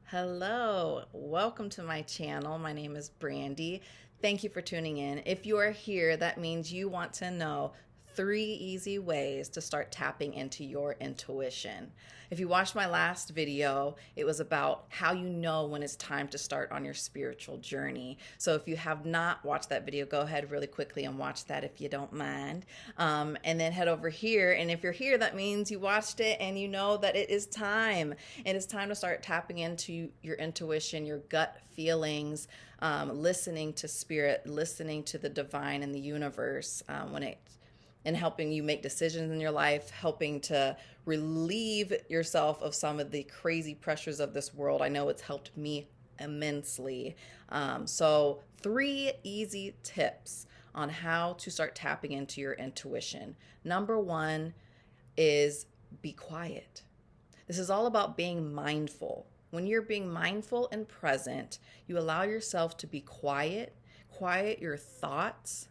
Hello, welcome to my channel. My name is Brandy. Thank you for tuning in. If you are here, that means you want to know 3 easy ways to start tapping into your intuition. If you watched my last video, it was about how you know when it's time to start on your spiritual journey. So if you have not watched that video, go ahead really quickly and watch that if you don't mind. And then head over here. And if you're here, that means you watched it and you know that it is time. It is time to start tapping into your intuition, your gut feelings, listening to spirit, listening to the divine and the universe and helping you make decisions in your life, helping to relieve yourself of some of the crazy pressures of this world. I know it's helped me immensely. So 3 easy tips on how to start tapping into your intuition. Number one is be quiet. This is all about being mindful. When you're being mindful and present, you allow yourself to be quiet your thoughts.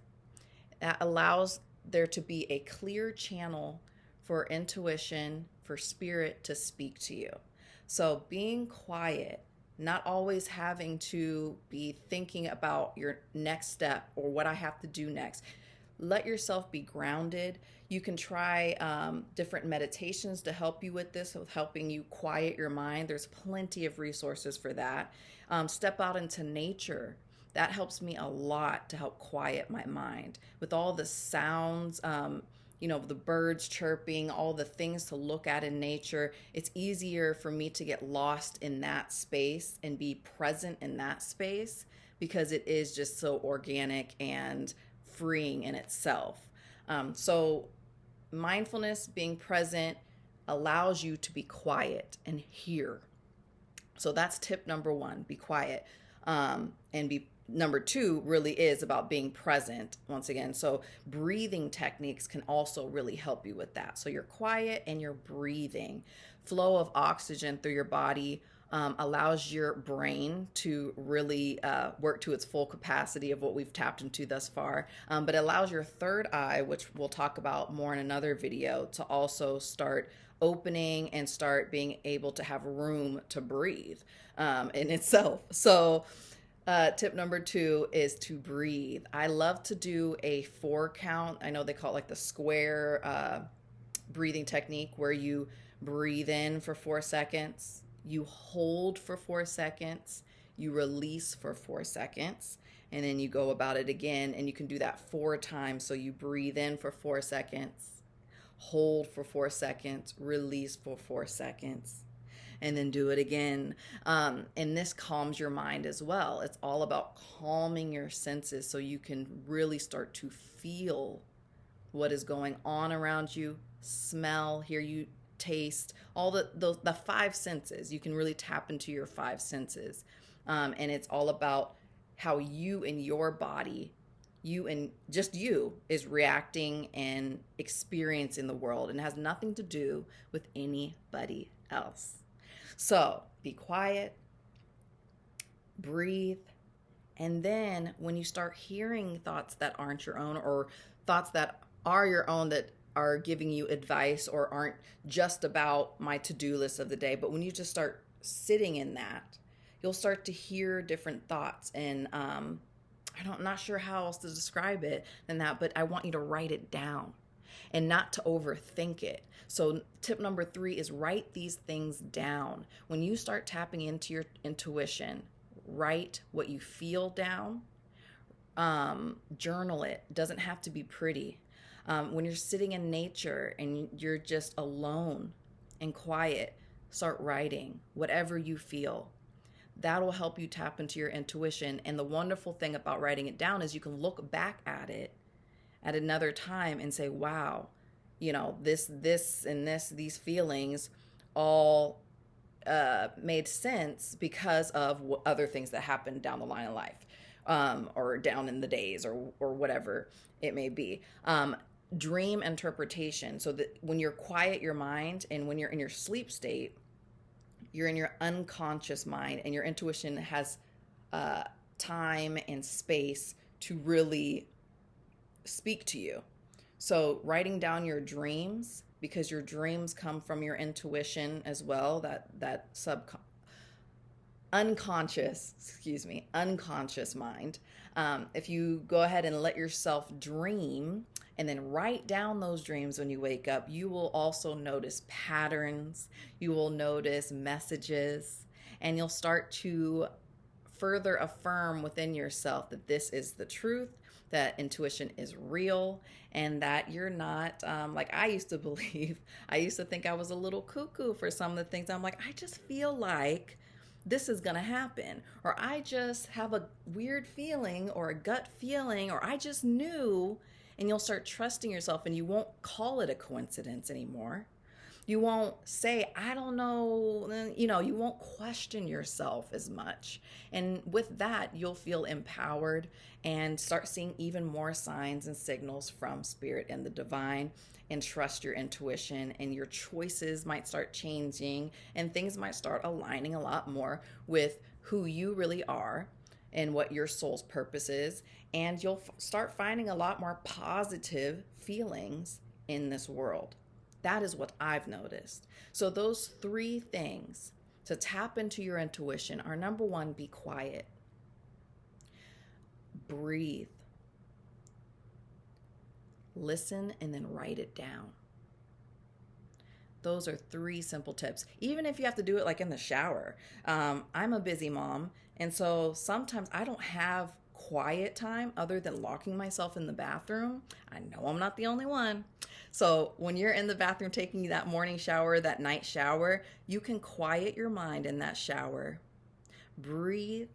That allows there to be a clear channel for intuition, for spirit to speak to you. So being quiet, not always having to be thinking about your next step or what I have to do next. Let yourself be grounded. You can try different meditations to help you with this, with helping you quiet your mind. There's plenty of resources for that. Step out into nature. That helps me a lot to help quiet my mind. With all the sounds, the birds chirping, all the things to look at in nature, it's easier for me to get lost in that space and be present in that space because it is just so organic and freeing in itself. So mindfulness, being present, allows you to be quiet and hear. So that's tip number one, be quiet. Number two really is about being present once again. So breathing techniques can also really help you with that. So you're quiet and you're breathing. Flow of oxygen through your body allows your brain to really work to its full capacity of what we've tapped into thus far. But it allows your third eye, which we'll talk about more in another video, to also start opening and start being able to have room to breathe in itself. So tip number two is to breathe. I love to do a 4 count. I know they call it like the square breathing technique where you breathe in for 4 seconds, you hold for 4 seconds, you release for 4 seconds, and then you go about it again. And you can do that 4 times. So you breathe in for 4 seconds, hold for 4 seconds, release for 4 seconds, and then do it again. And this calms your mind as well. It's all about calming your senses so you can really start to feel what is going on around you, smell, hear, you taste, all the 5 senses. You can really tap into your 5 senses. And it's all about how you and your body, you and just you, is reacting and experiencing the world, and has nothing to do with anybody else. So be quiet, breathe, and then when you start hearing thoughts that aren't your own, or thoughts that are your own that are giving you advice or aren't just about my to-do list of the day, but when you just start sitting in that, you'll start to hear different thoughts. And I'm not sure how else to describe it than that, but I want you to write it down and not to overthink it. So tip number 3 is write these things down. When you start tapping into your intuition, write what you feel down. Journal it. Doesn't have to be pretty. When you're sitting in nature and you're just alone and quiet, start writing whatever you feel. That'll help you tap into your intuition. And the wonderful thing about writing it down is you can look back at it at another time and say, wow, these feelings all made sense because of other things that happened down the line of life, or down in the days, or whatever it may be. Dream interpretation. So that when you're quiet your mind and when you're in your sleep state, you're in your unconscious mind, and your intuition has time and space to really speak to you. So writing down your dreams, because your dreams come from your intuition as well, that unconscious mind. If you go ahead and let yourself dream and then write down those dreams when you wake up, you will also notice patterns, you will notice messages, and you'll start to further affirm within yourself that this is the truth, that intuition is real, and that you're not like I used to believe. I used to think I was a little cuckoo for some of the things. I'm like, I just feel like this is going to happen, or I just have a weird feeling or a gut feeling, or I just knew. And you'll start trusting yourself, and you won't call it a coincidence anymore. You won't say, I don't know, you won't question yourself as much. And with that, you'll feel empowered and start seeing even more signs and signals from spirit and the divine, and trust your intuition, and your choices might start changing, and things might start aligning a lot more with who you really are and what your soul's purpose is. And you'll start finding a lot more positive feelings in this world. That is what I've noticed. So those 3 things to tap into your intuition are: number 1, be quiet. Breathe. Listen, and then write it down. Those are 3 simple tips. Even if you have to do it like in the shower. I'm a busy mom, and so sometimes I don't have quiet time other than locking myself in the bathroom. I know I'm not the only one. So when you're in the bathroom taking that morning shower, that night shower, you can quiet your mind in that shower. Breathe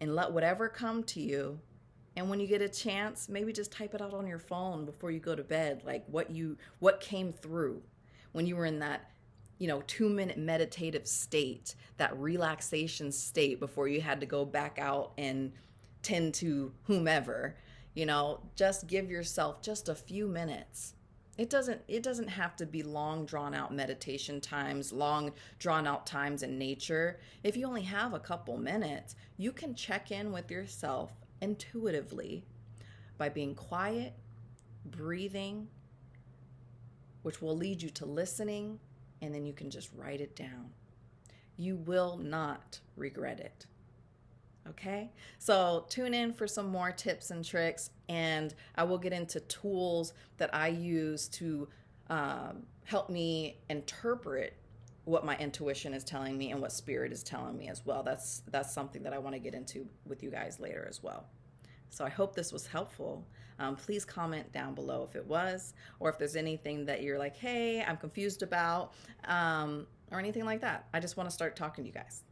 and let whatever come to you. And when you get a chance, maybe just type it out on your phone before you go to bed, like what came through when you were in that 2-minute meditative state, that relaxation state before you had to go back out and tend to whomever. Just give yourself just a few minutes. It doesn't have to be long drawn out meditation times, long drawn out times in nature. If you only have a couple minutes, you can check in with yourself intuitively by being quiet, breathing, which will lead you to listening, and then you can just write it down. You will not regret it. Okay? So tune in for some more tips and tricks, and I will get into tools that I use to help me interpret what my intuition is telling me and what spirit is telling me as well. That's something that I want to get into with you guys later as well. So I hope this was helpful. Please comment down below if it was, or if there's anything that you're like, hey, I'm confused about, or anything like that. I just want to start talking to you guys.